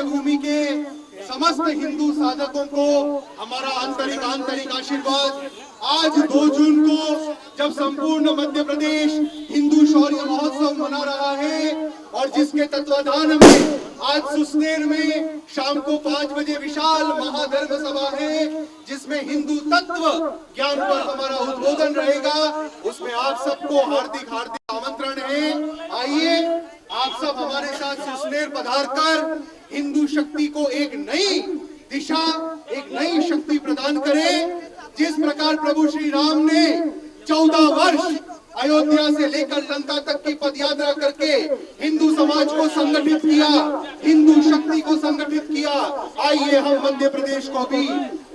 भूमि के समस्त हिंदू साधकों को हमारा आंतरिक आशीर्वाद। आज 2 जून को जब संपूर्ण मध्य प्रदेश हिंदू शौर्य महोत्सव मना रहा है और जिसके तत्वाधान में आज सुसनेर में शाम को 5 बजे विशाल महाधर्म सभा है, जिसमें हिंदू तत्व ज्ञान पर हमारा उद्बोधन रहेगा, उसमें आप सबको हार्दिक आमंत्रण है। आइए आप सब हमारे साथ सुसनेर पधार कर हिंदू शक्ति को एक नई दिशा, एक नई शक्ति प्रदान करें। जिस प्रकार प्रभु श्री राम ने 14 वर्ष अयोध्या से लेकर लंका तक की पदयात्रा करके हिंदू समाज को संगठित किया, हिंदू शक्ति को संगठित किया, आइए हम मध्य प्रदेश को भी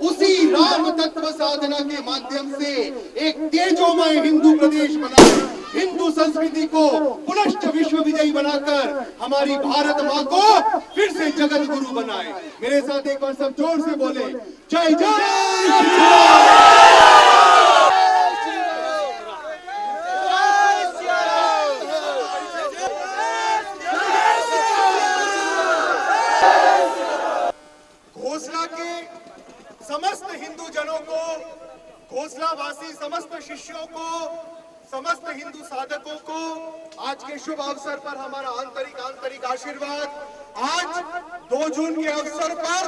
उसी राम तत्व साधना के माध्यम से एक तेजोमय हिंदू प्रदेश बनाए, हिंदू संस्कृति को पुनश्च विश्व विजयी बनाकर हमारी भारत माँ को फिर से जगत गुरु बनाए। मेरे साथ एक बार सब जोर से बोले, जय जय घोषणा के समस्त हिंदू जनों को, घोषणावासी समस्त शिष्यों को, समस्त हिंदू साधकों को आज के शुभ अवसर पर हमारा आंतरिक आशीर्वाद। आज 2 जून के अवसर पर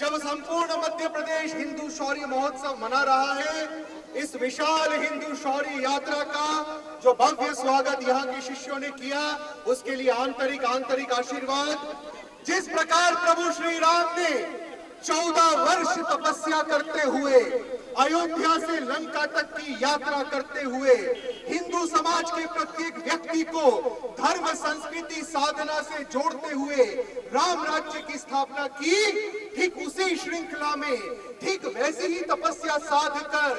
जब संपूर्ण मध्य प्रदेश हिंदू शौर्य महोत्सव मना रहा है, इस विशाल हिंदू शौर्य यात्रा का जो भव्य स्वागत यहाँ के शिष्यों ने किया, उसके लिए आंतरिक आशीर्वाद। जिस प्रकार प्रभु श्री राम ने 14 वर्ष तपस्या करते हुए अयोध्या से लंका तक की यात्रा करते हुए हिंदू समाज के प्रत्येक व्यक्ति को धर्म संस्कृति साधना से जोड़ते हुए राम राज्य की स्थापना की, ठीक उसी श्रृंखला में, ठीक वैसी ही तपस्या साध कर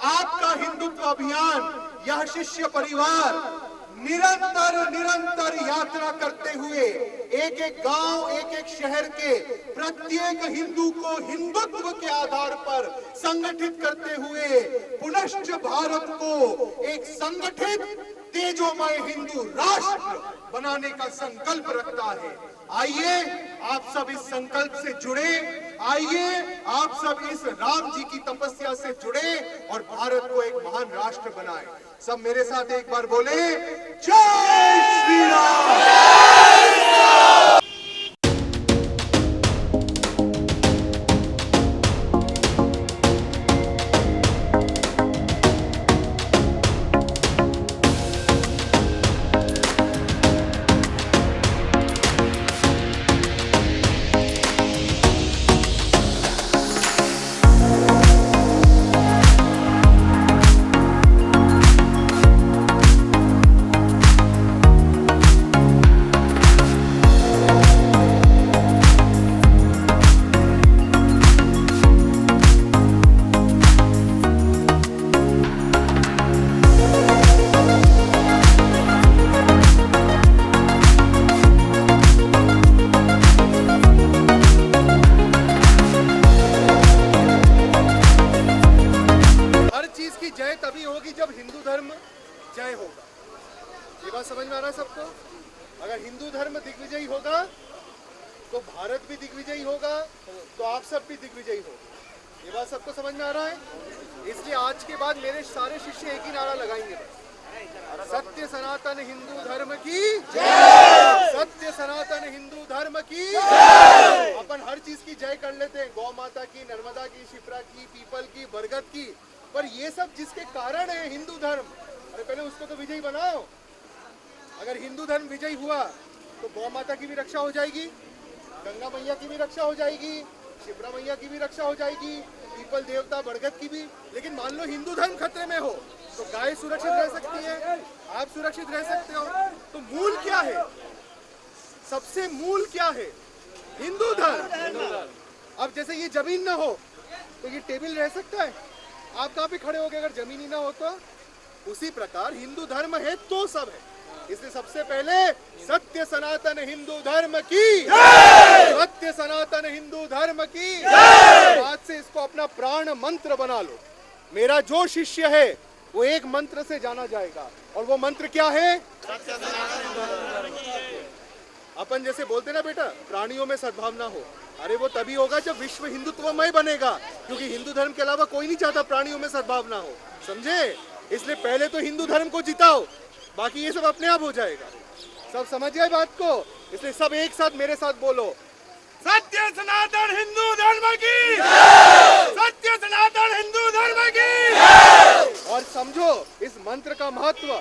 आपका हिंदुत्व अभियान, यह शिष्य परिवार निरंतर यात्रा करते हुए एक एक गांव, एक एक शहर के प्रत्येक हिंदू को हिंदुत्व के आधार पर संगठित करते हुए पुनश्च भारत को एक संगठित तेजोमय हिंदू राष्ट्र बनाने का संकल्प रखता है। आइए आप सब इस संकल्प से जुड़े, आइए आप सब इस राम जी की तपस्या से जुड़े और भारत को एक महान राष्ट्र बनाए। सब मेरे साथ एक बार बोले, जय श्री राम। तभी होगी जब हिंदू धर्म जय होगा। ये बात समझ में आ रहा है सबको? अगर हिंदू धर्म दिग्विजयी होगा तो भारत भी दिग्विजयी होगा, तो आप सब भी दिग्विजयी होगा। ये बात सबको समझ में आ रहा है? इसलिए आज के बाद मेरे सारे शिष्य एक ही नारा लगाएंगे, सत्य सनातन हिंदू धर्म की जय, सत्य सनातन हिंदू धर्म की जय। अपन हर चीज की जय कर लेते हैं, गौ माता की, नर्मदा की, शिप्रा की, पीपल की, बरगद की, पर ये सब जिसके कारण है हिंदू धर्म, अरे पहले उसको तो विजयी बनाओ। अगर हिंदू धर्म विजयी हुआ तो गौ माता की भी रक्षा हो जाएगी, गंगा मैया की भी रक्षा हो जाएगी, शिप्रा मैया की भी रक्षा हो जाएगी, पीपल देवता बरगद की भी। लेकिन मान लो हिंदू धर्म खतरे में हो तो गाय सुरक्षित रह सकती है, आप सुरक्षित रह सकते हो। तो मूल क्या है? सबसे मूल क्या है? हिंदू धर्म। अब जैसे ये जमीन ना हो तो ये टेबल रह सकता है? आप कहाँ पे खड़े हो गए अगर जमीन ही ना हो तो? उसी प्रकार हिंदू धर्म है तो सब है। इसलिए सबसे पहले सत्य सनातन हिंदू धर्म की जय, सत्य सनातन हिंदू धर्म की जय। आज से इसको अपना प्राण मंत्र बना लो। मेरा जो शिष्य है वो एक मंत्र से जाना जाएगा, और वो मंत्र क्या है? अपन जैसे बोलते ना बेटा, प्राणियों में सद्भावना हो, अरे वो तभी होगा जब विश्व हिंदुत्वमय बनेगा, क्योंकि हिंदू धर्म के अलावा कोई नहीं चाहता प्राणियों में सद्भावना हो, समझे? इसलिए पहले तो हिंदू धर्म को जिताओ, बाकी ये सब अपने आप हो जाएगा। सब समझ गए बात को? इसलिए सब एक साथ मेरे साथ बोलो, सत्य सनातन हिंदू धर्म की, सत्य सनातन हिंदू धर्म की। और समझो इस मंत्र का महत्व,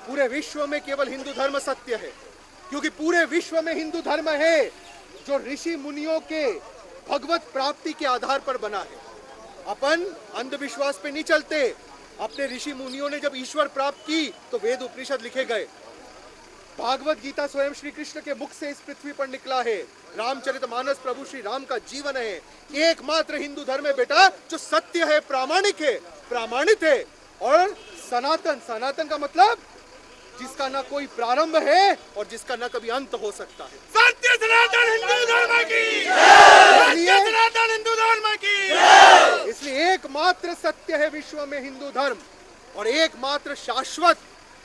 पूरे विश्व में केवल हिंदू धर्म सत्य है, क्योंकि पूरे विश्व में हिंदू धर्म है जो ऋषि मुनियों के भगवत प्राप्ति के आधार पर बना है। अपन अंधविश्वास पे नहीं चलते। अपने ऋषि मुनियों ने जब ईश्वर प्राप्त की तो वेद उपनिषद लिखे गए, भागवत गीता स्वयं श्री कृष्ण के मुख से इस पृथ्वी पर निकला है, रामचरितमानस प्रभु श्री राम का जीवन है। एकमात्र हिंदू धर्म है बेटा जो सत्य है, प्रामाणिक है, प्रामाणिक है और सनातन। सनातन का मतलब जिसका ना कोई प्रारंभ है और जिसका ना कभी अंत हो सकता है। सत्य सनातन हिंदू धर्म की, सत्य सनातन हिंदू धर्म की। इसलिए एकमात्र सत्य है विश्व में हिंदू धर्म, और एकमात्र शाश्वत,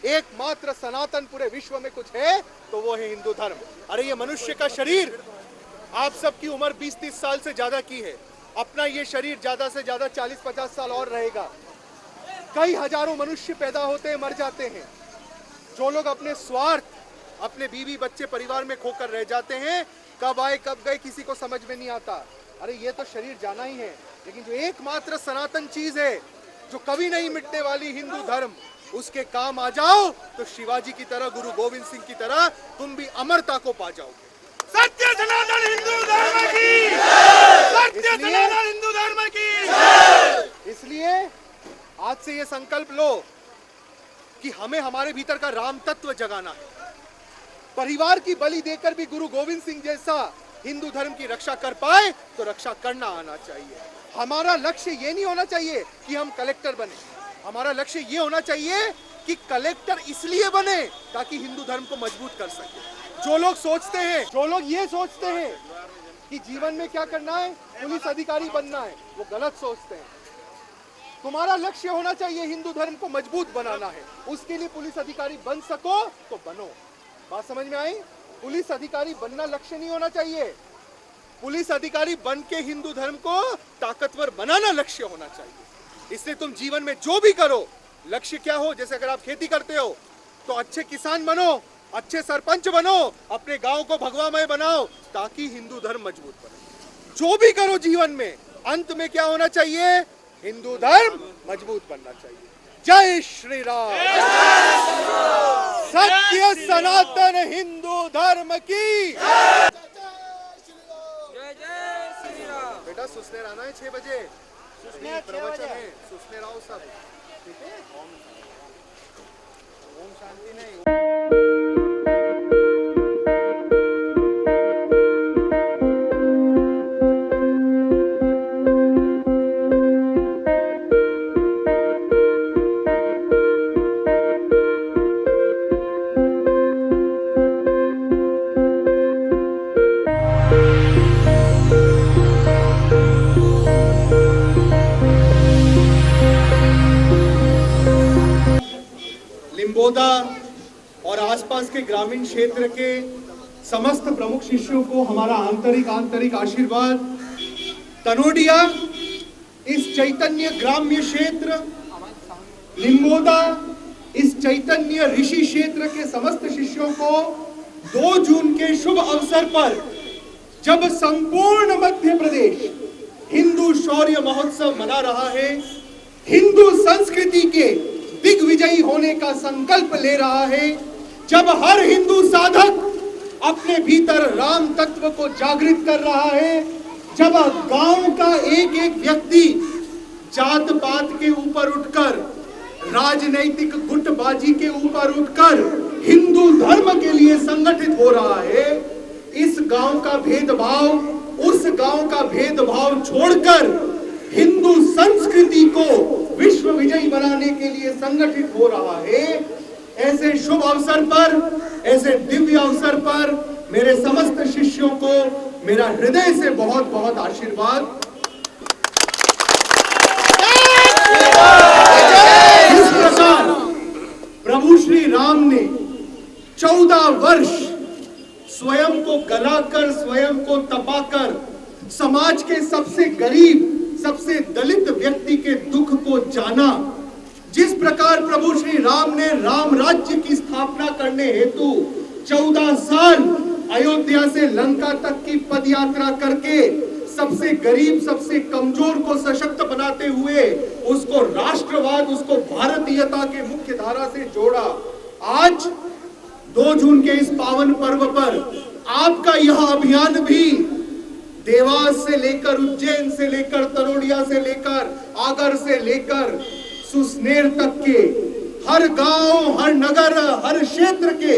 एकमात्र सनातन पूरे विश्व में कुछ है तो वो है हिंदू धर्म। अरे ये मनुष्य का शरीर, आप सबकी उम्र 20-30 साल से ज्यादा की है, अपना ये शरीर ज्यादा से ज्यादा 40-50 साल और रहेगा। कई हजारों मनुष्य पैदा होते हैं, मर जाते हैं। जो लोग अपने स्वार्थ, अपने बीवी बच्चे परिवार में खोकर रह जाते हैं, कब आए कब गए किसी को समझ में नहीं आता। अरे ये तो शरीर जाना ही है, लेकिन जो एकमात्र सनातन चीज है जो कभी नहीं मिटने वाली, हिंदू धर्म, उसके काम आ जाओ तो शिवाजी की तरह, गुरु गोविंद सिंह की तरह तुम भी अमरता को पा जाओगे। सत्य सनातन हिंदू धर्म की, सत्य सनातन हिंदू धर्म की। इसलिए आज से ये संकल्प लो कि हमें हमारे भीतर का राम तत्व जगाना है। परिवार की बलि देकर भी गुरु गोविंद सिंह जैसा हिंदू धर्म की रक्षा कर पाए तो रक्षा करना आना चाहिए। हमारा लक्ष्य ये नहीं होना चाहिए कि हम कलेक्टर बने, हमारा लक्ष्य ये होना चाहिए कि कलेक्टर इसलिए बने ताकि हिंदू धर्म को मजबूत कर सके। जो लोग सोचते हैं, जो लोग ये सोचते हैं कि जीवन में क्या करना है, पुलिस अधिकारी बनना है, वो गलत सोचते हैं। तुम्हारा लक्ष्य होना चाहिए हिंदू धर्म को मजबूत बनाना है, उसके लिए पुलिस अधिकारी बन सको तो बनो। बात समझ में आई? पुलिस अधिकारी बनना लक्ष्य नहीं होना चाहिए, पुलिस अधिकारी बन के हिंदू धर्म को ताकतवर बनाना लक्ष्य होना चाहिए। इसलिए तुम जीवन में जो भी करो, लक्ष्य क्या हो, जैसे अगर आप खेती करते हो तो अच्छे किसान बनो, अच्छे सरपंच बनो, अपने गांव को भगवामय बनाओ ताकि हिंदू धर्म मजबूत बने। जो भी करो जीवन में, अंत में क्या होना चाहिए? हिंदू धर्म मजबूत बनना चाहिए। जय श्री राम। सत्य सनातन हिंदू धर्म की। जय जय श्री राम। बेटा सुसनेर आना है 6 बजे, प्रवचन है, सुसनेर आओ सब, ठीक है? ओम शांति नहीं। लिम्बोदा और आसपास के ग्रामीण क्षेत्र के समस्त प्रमुख शिष्यों को हमारा आंतरिक आशीर्वाद। तनोडिया, इस चैतन्य ग्राम्य क्षेत्र, लिम्बोदा, इस चैतन्य ऋषि क्षेत्र के समस्त शिष्यों को 2 जून के शुभ अवसर पर, जब संपूर्ण मध्य प्रदेश हिंदू शौर्य महोत्सव मना रहा है, हिंदू संस्कृति के दिग्विजयी होने का संकल्प ले रहा है, जब हर हिंदू साधक अपने भीतर राम तत्व को जागृत कर रहा है, जब गांव का एक एक व्यक्ति जात पात के ऊपर उठकर, राजनैतिक गुटबाजी के ऊपर उठकर हिंदू धर्म के लिए संगठित हो रहा है, इस गांव का भेदभाव, उस गांव का भेदभाव छोड़कर हिंदू संस्कृति को विश्व विजयी बनाने के लिए संगठित हो रहा है, ऐसे शुभ अवसर पर, ऐसे दिव्य अवसर पर मेरे समस्त शिष्यों को मेरा हृदय से बहुत बहुत आशीर्वाद। इस प्रकार प्रभु श्री राम ने 14 वर्ष स्वयं को गलाकर, स्वयं को तपाकर समाज के सबसे गरीब, सबसे दलित व्यक्ति के दुख को जाना। जिस प्रकार प्रभु श्री राम ने राम राज्य की स्थापना करने हेतु 14 साल अयोध्या से लंका तक की पद यात्रा करके सबसे गरीब, सबसे कमजोर को सशक्त बनाते हुए उसको राष्ट्रवाद, उसको भारतीयता के मुख्य धारा से जोड़ा। आज 2 जून के इस पावन पर्व पर आपका यह अभियान भी देवास से लेकर, उज्जैन से लेकर, तरोड़िया से लेकर, आगर से लेकर सुसनेर तक के हर गांव, हर नगर, हर क्षेत्र के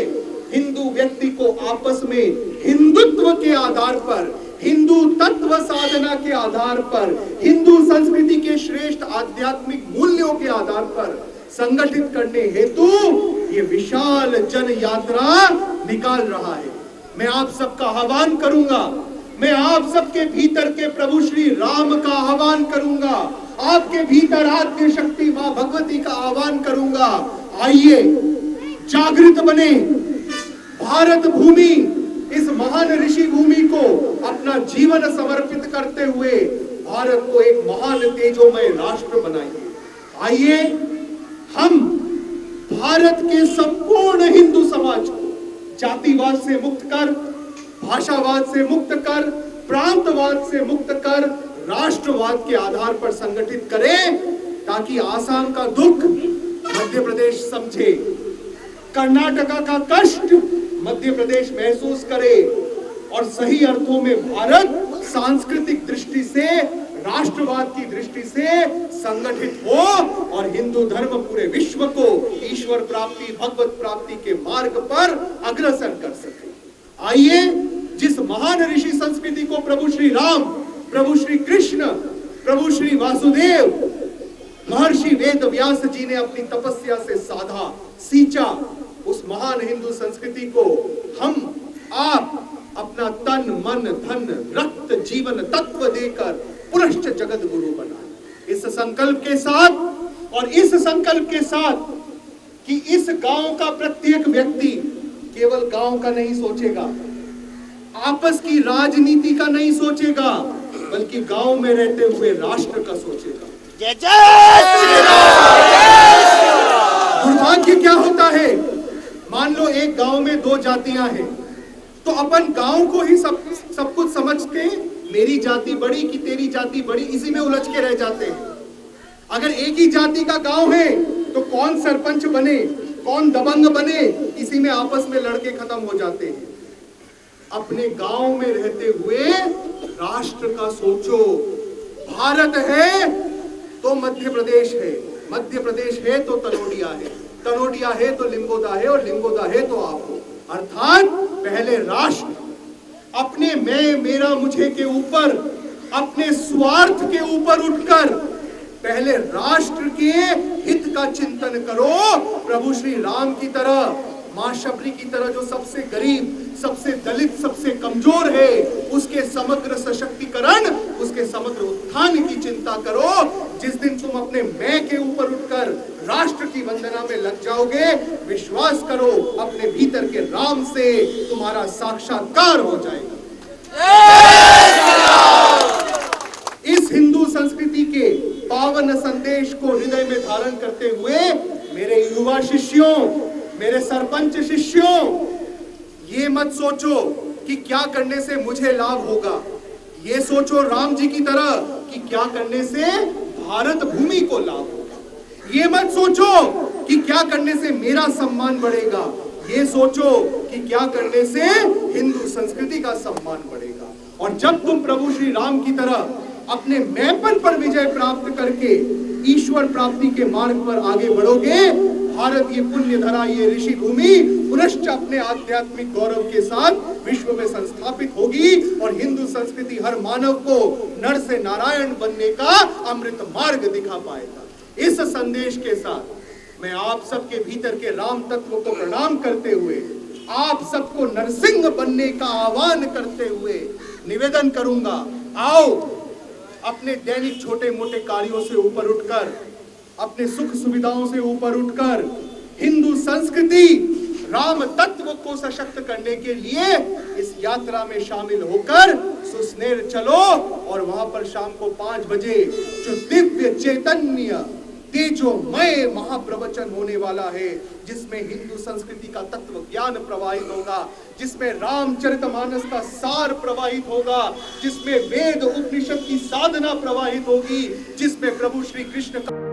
हिंदू व्यक्ति को आपस में हिंदुत्व के आधार पर, हिंदू तत्व साधना के आधार पर, हिंदू संस्कृति के श्रेष्ठ आध्यात्मिक मूल्यों के आधार पर संगठित करने हेतु ये विशाल जन यात्रा निकाल रहा है। मैं आप सबका आह्वान करूंगा, मैं आप सबके भीतर के प्रभु श्री राम का आह्वान करूंगा, आपके भीतर आद्य शक्ति मां भगवती का आह्वान करूंगा। आइए जागृत बने, भारत भूमि, इस महान ऋषि भूमि को अपना जीवन समर्पित करते हुए भारत को एक महान तेजोमय राष्ट्र बनाइए। आइए हम भारत के संपूर्ण हिंदू समाज को जातिवाद से मुक्त कर, भाषावाद से मुक्त कर, प्रांतवाद से मुक्त कर, राष्ट्रवाद के आधार पर संगठित करें, ताकि आसाम का दुख मध्य प्रदेश समझे, कर्नाटका का कष्ट मध्य प्रदेश महसूस करे और सही अर्थों में भारत सांस्कृतिक दृष्टि से, राष्ट्रवाद की दृष्टि से संगठित हो और हिंदू धर्म पूरे विश्व को ईश्वर प्राप्ति, भगवत प्राप्ति के मार्ग पर अग्रसर कर सके। आइए जिस महान ऋषि संस्कृति को प्रभु श्री राम, प्रभु श्री कृष्ण, प्रभु श्री वासुदेव, महर्षि वेद व्यास जी ने अपनी तपस्या से साधा, सींचा, उस महान हिंदू संस्कृति को हम आप अपना तन, मन, धन, रक्त, जीवन तत्व देकर पुनश्च जगत गुरु बनाए। इस संकल्प के साथ और इस संकल्प के साथ कि इस गांव का प्रत्येक व्यक्ति केवल गांव का नहीं सोचेगा, आपस की राजनीति का नहीं सोचेगा, बल्कि गांव में रहते हुए राष्ट्र का सोचेगा। जय जय श्री राम। दुर्भाग्य क्या होता है, मान लो एक गांव में 2 जातियां हैं, तो अपन गांव को ही सब कुछ समझ के मेरी जाति बड़ी कि तेरी जाति बड़ी, इसी में उलझ के रह जाते हैं। अगर एक ही जाति का गांव है तो कौन सरपंच बने, कौन दबंग बने, इसी में आपस में लड़के खत्म हो जाते हैं। अपने गांव में रहते हुए राष्ट्र का सोचो। भारत है तो मध्य प्रदेश है, मध्य प्रदेश है तो तलोड़िया है, तलोड़िया है तो लिंगोदा है, और लिंगोदा है तो आप हो। अर्थात पहले राष्ट्र अपने मैं, मेरा, मुझे के ऊपर, अपने स्वार्थ के ऊपर उठकर पहले राष्ट्र के हित का चिंतन करो। प्रभु श्री राम की तरह, मां शबरी की तरह, जो सबसे गरीब, सबसे दलित, सबसे कमजोर है, उसके समग्र सशक्तिकरण, उसके समग्र उत्थान की चिंता करो। जिस दिन तुम अपने मैं के ऊपर उठकर राष्ट्र की वंदना में लग जाओगे, विश्वास करो अपने भीतर के राम से तुम्हारा साक्षात्कार हो जाएगा। इस हिंदू संस्कृति के पावन संदेश को हृदय में धारण करते हुए मेरे युवा शिष्यों, मेरे सरपंच शिष्यों, ये मत सोचो कि क्या करने से मुझे लाभ होगा, ये सोचो राम जी की तरह कि क्या करने से भारत भूमि को लाभ होगा। ये मत सोचो कि क्या करने से मेरा सम्मान बढ़ेगा, ये सोचो कि क्या करने से हिंदू संस्कृति का सम्मान बढ़ेगा। और जब तुम प्रभु श्री राम की तरह अपने मैंपन पर विजय प्राप्त करके ईश्वर प्राप्ति के मार्ग पर आगे बढ़ोगे, भारत ये पुण्य धरा, ये ऋषि भूमि पुनश्च अपने आध्यात्मिक गौरव के साथ विश्व में संस्थापित होगी और हिंदू संस्कृति हर मानव को नर से नारायण बनने का अमृत मार्ग दिखा पाएगा। इस संदेश के साथ मैं आप सबके भीतर के राम तत्व को प्रणाम करते हुए, आप सबको नरसिंह बनने का आह्वान करते हुए निवेदन करूंगा, आओ अपने दैनिक छोटे मोटे कार्यों से ऊपर उठकर, अपने सुख सुविधाओं से ऊपर उठकर हिंदू संस्कृति, राम तत्व को सशक्त करने के लिए इस यात्रा में शामिल होकर सुसनेर चलो और वहां पर शाम को 5 बजे जो दिव्य चैतन्य तेजोमय महाप्रवचन होने वाला है, जिसमें हिंदू संस्कृति का तत्व ज्ञान प्रवाहित होगा, जिसमें रामचरितमानस का सार प्रवाहित होगा, जिसमें वेद उपनिषद की साधना प्रवाहित होगी, जिसमें प्रभु श्री कृष्ण का